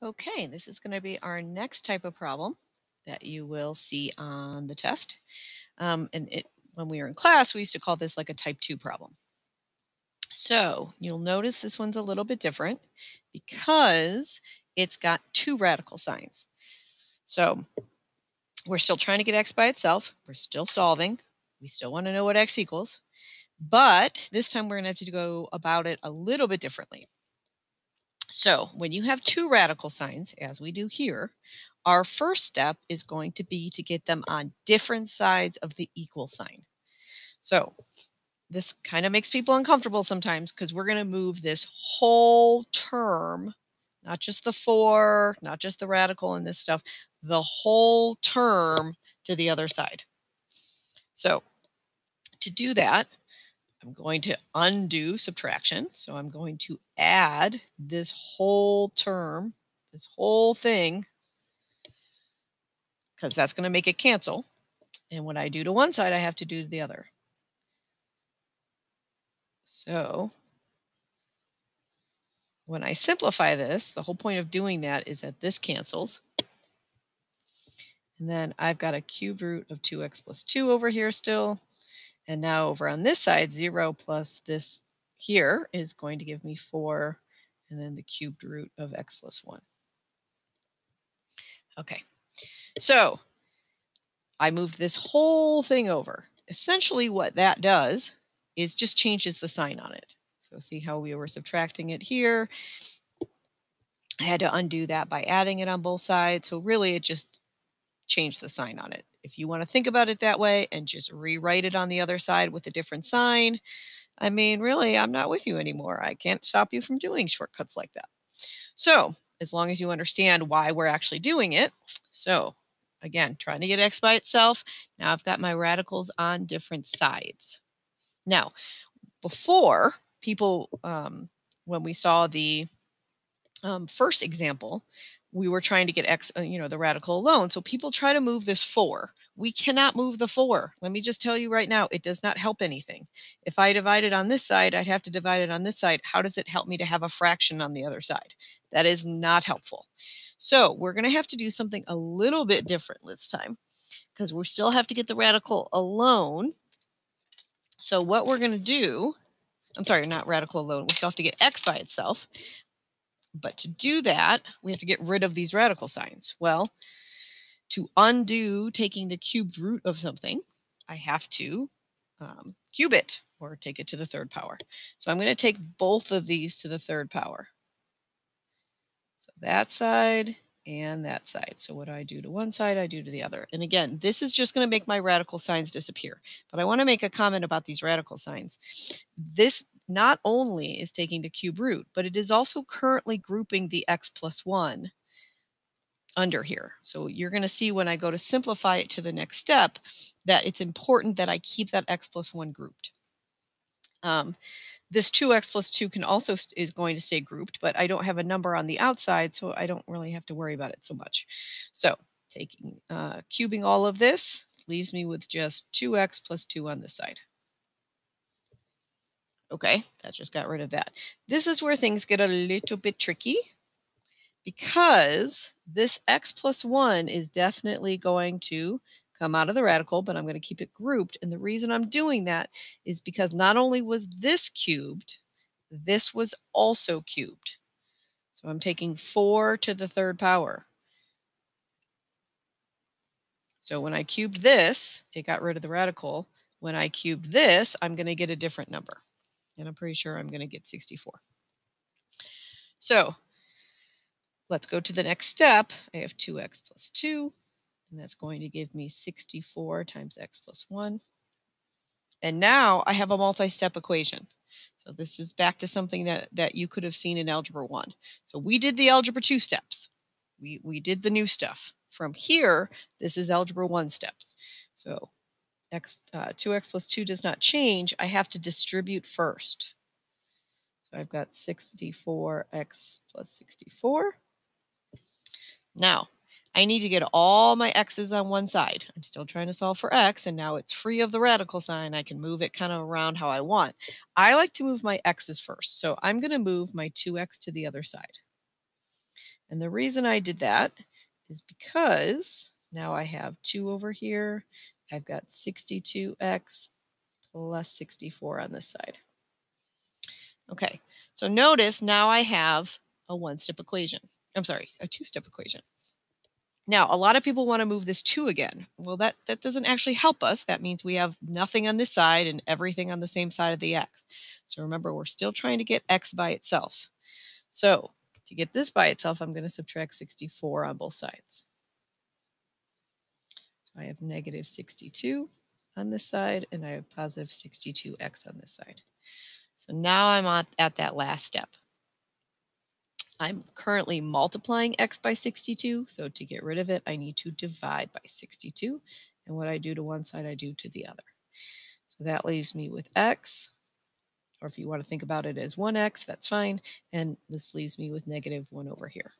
Okay, this is going to be our next type of problem that you will see on the test. When we were in class, we used to call this like a type 2 problem. So you'll notice this one's a little bit different because it's got two radical signs. So we're still trying to get x by itself. We're still solving. We still want to know what x equals. But this time we're going to have to go about it a little bit differently. So when you have two radical signs, as we do here, our first step is going to be to get them on different sides of the equal sign. So this kind of makes people uncomfortable sometimes because we're going to move this whole term, not just the 4, not just the radical and this stuff, the whole term to the other side. So to do that, I'm going to undo subtraction. So I'm going to add this whole term, this whole thing, because that's going to make it cancel. And what I do to one side, I have to do to the other. So when I simplify this, the whole point of doing that is that this cancels. And then I've got a cubed root of 2x plus 2 over here still. And now over on this side, 0 plus this here is going to give me 4, and then the cubed root of x plus 1. Okay, so I moved this whole thing over. Essentially what that does is just changes the sign on it. So see how we were subtracting it here? I had to undo that by adding it on both sides. So really it just changed the sign on it. If you want to think about it that way and just rewrite it on the other side with a different sign, I mean, really, I'm not with you anymore. I can't stop you from doing shortcuts like that. So as long as you understand why we're actually doing it. So again, trying to get x by itself. Now I've got my radicals on different sides. Now, before people, when we saw the first example, we were trying to get x, the radical alone. So people try to move this 4. We cannot move the 4. Let me just tell you right now, it does not help anything. If I divide it on this side, I'd have to divide it on this side. How does it help me to have a fraction on the other side? That is not helpful. So we're going to have to do something a little bit different this time because we still have to get the radical alone. So what we're going to do, I'm sorry, not radical alone. We still have to get x by itself. But to do that, we have to get rid of these radical signs. Well, to undo taking the cubed root of something, I have to cube it or take it to the third power. So I'm going to take both of these to the third power. So that side and that side. So what I do to one side, I do to the other. And again, this is just going to make my radical signs disappear. But I want to make a comment about these radical signs. This not only is taking the cube root, but it is also currently grouping the x plus 1 under here. So you're going to see when I go to simplify it to the next step that it's important that I keep that x plus 1 grouped. This 2x plus 2 can also is going to stay grouped, but I don't have a number on the outside, so I don't really have to worry about it so much. So taking cubing all of this leaves me with just 2x plus 2 on this side. Okay, that just got rid of that. This is where things get a little bit tricky because this x plus 1 is definitely going to come out of the radical, but I'm going to keep it grouped. And the reason I'm doing that is because not only was this cubed, this was also cubed. So I'm taking 4 to the third power. So when I cubed this, it got rid of the radical. When I cubed this, I'm going to get a different number. And I'm pretty sure I'm going to get 64. So let's go to the next step. I have 2x plus 2, and that's going to give me 64 times x plus 1. And now I have a multi-step equation. So this is back to something that you could have seen in Algebra 1. So we did the Algebra 2 steps. We did the new stuff. From here, this is Algebra 1 steps. So 2x plus 2 does not change. I have to distribute first. So I've got 64x plus 64. Now, I need to get all my x's on one side. I'm still trying to solve for x, and now it's free of the radical sign. I can move it kind of around how I want. I like to move my x's first, so I'm going to move my 2x to the other side. And the reason I did that is because now I have 2 over here. I've got 62x plus 64 on this side. Okay, so notice now I have a one-step equation. I'm sorry, a two-step equation. Now, a lot of people want to move this 2 again. Well, that doesn't actually help us. That means we have nothing on this side and everything on the same side of the x. So remember, we're still trying to get x by itself. So to get this by itself, I'm going to subtract 64 on both sides. So I have negative 62 on this side, and I have positive 62x on this side. So now I'm at that last step. I'm currently multiplying x by 62, so to get rid of it, I need to divide by 62. And what I do to one side, I do to the other. So that leaves me with x, or if you want to think about it as 1x, that's fine. And this leaves me with negative 1 over here.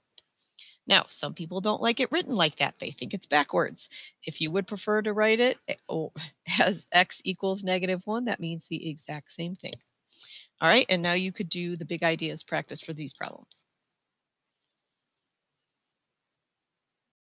Now, some people don't like it written like that. They think it's backwards. If you would prefer to write it as x equals negative 1, that means the exact same thing. All right, and now you could do the big ideas practice for these problems.